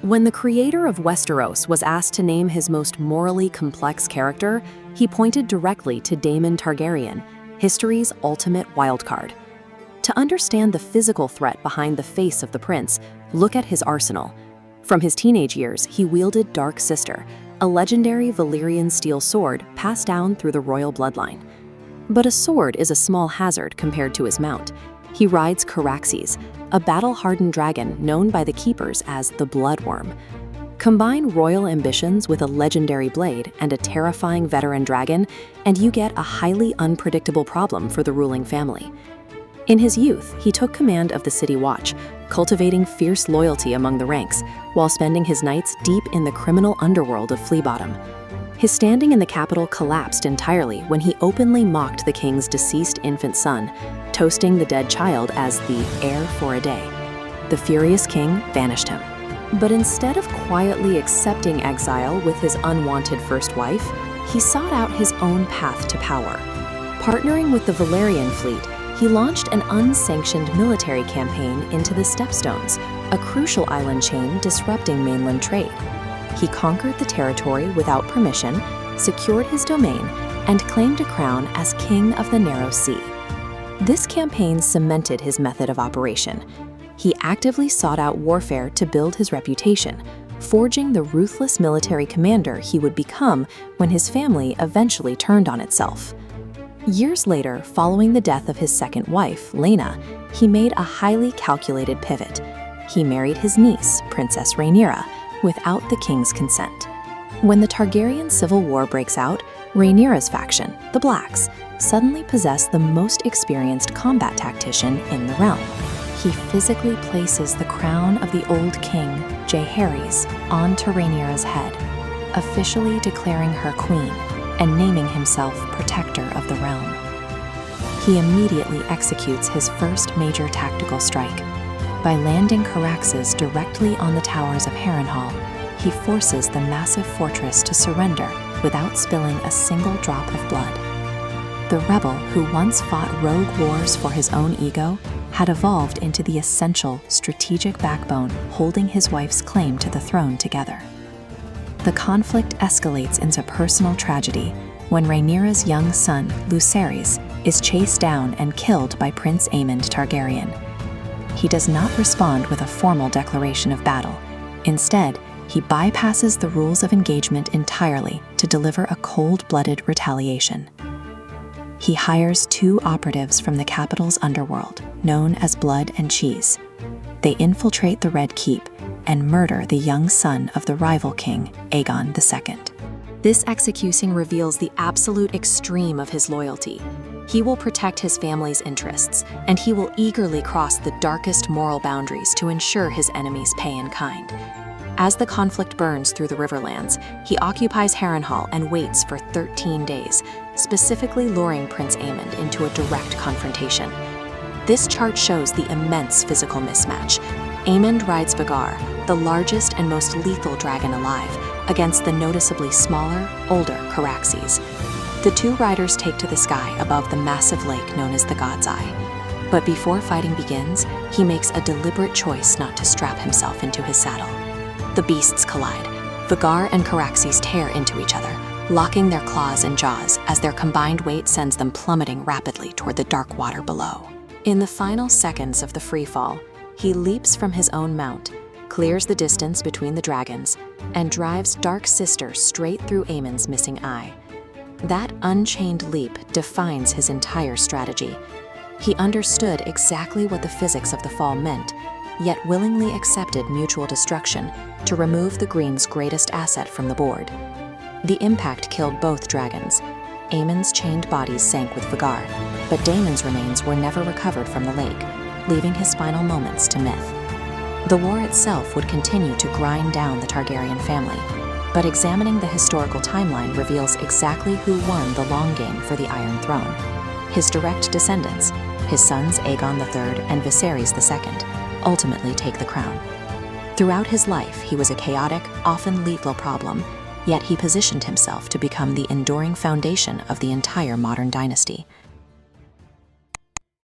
When the creator of Westeros was asked to name his most morally complex character, he pointed directly to Daemon Targaryen, history's ultimate wildcard. To understand the physical threat behind the face of the prince, look at his arsenal. From his teenage years, he wielded Dark Sister, a legendary Valyrian steel sword passed down through the royal bloodline. But a sword is a small hazard compared to his mount. He rides Caraxes, a battle-hardened dragon known by the Keepers as the Bloodworm. Combine royal ambitions with a legendary blade and a terrifying veteran dragon, and you get a highly unpredictable problem for the ruling family. In his youth, he took command of the City Watch, cultivating fierce loyalty among the ranks, while spending his nights deep in the criminal underworld of Fleabottom. His standing in the capital collapsed entirely when he openly mocked the king's deceased infant son, toasting the dead child as the heir for a day. The furious king banished him. But instead of quietly accepting exile with his unwanted first wife, he sought out his own path to power. Partnering with the Valyrian fleet, he launched an unsanctioned military campaign into the Stepstones, a crucial island chain disrupting mainland trade. He conquered the territory without permission, secured his domain, and claimed a crown as King of the Narrow Sea. This campaign cemented his method of operation. He actively sought out warfare to build his reputation, forging the ruthless military commander he would become when his family eventually turned on itself. Years later, following the death of his second wife, Rhaenyra, he made a highly calculated pivot. He married his niece, Princess Rhaenyra, without the king's consent. When the Targaryen civil war breaks out, Rhaenyra's faction, the Blacks, suddenly possess the most experienced combat tactician in the realm. He physically places the crown of the old king, Jaehaerys, onto Rhaenyra's head, officially declaring her queen and naming himself protector of the realm. He immediately executes his first major tactical strike. By landing Caraxes directly on the towers of Harrenhal, he forces the massive fortress to surrender without spilling a single drop of blood. The rebel who once fought rogue wars for his own ego had evolved into the essential strategic backbone holding his wife's claim to the throne together. The conflict escalates into personal tragedy when Rhaenyra's young son, Viserys, is chased down and killed by Prince Aemon Targaryen. He does not respond with a formal declaration of battle. Instead, he bypasses the rules of engagement entirely to deliver a cold-blooded retaliation. He hires two operatives from the capital's underworld, known as Blood and Cheese. They infiltrate the Red Keep and murder the young son of the rival king, Aegon II. This execution reveals the absolute extreme of his loyalty. He will protect his family's interests, and he will eagerly cross the darkest moral boundaries to ensure his enemies pay in kind. As the conflict burns through the Riverlands, he occupies Harrenhal and waits for 13 days, specifically luring Prince Aemon into a direct confrontation. This chart shows the immense physical mismatch. Aemon rides Vhagar, the largest and most lethal dragon alive, against the noticeably smaller, older Caraxes. The two riders take to the sky above the massive lake known as the God's Eye. But before fighting begins, he makes a deliberate choice not to strap himself into his saddle. The beasts collide. Vhagar and Caraxes tear into each other, locking their claws and jaws as their combined weight sends them plummeting rapidly toward the dark water below. In the final seconds of the freefall, he leaps from his own mount, clears the distance between the dragons, and drives Dark Sister straight through Aemon's missing eye. That unchained leap defines his entire strategy. He understood exactly what the physics of the fall meant, yet willingly accepted mutual destruction to remove the Green's greatest asset from the board. The impact killed both dragons. Aemon's chained bodies sank with Vhagar, but Daemon's remains were never recovered from the lake, leaving his final moments to myth. The war itself would continue to grind down the Targaryen family, but examining the historical timeline reveals exactly who won the long game for the Iron Throne. His direct descendants, his sons Aegon III and Viserys II, ultimately take the crown. Throughout his life, he was a chaotic, often lethal problem, yet he positioned himself to become the enduring foundation of the entire modern dynasty.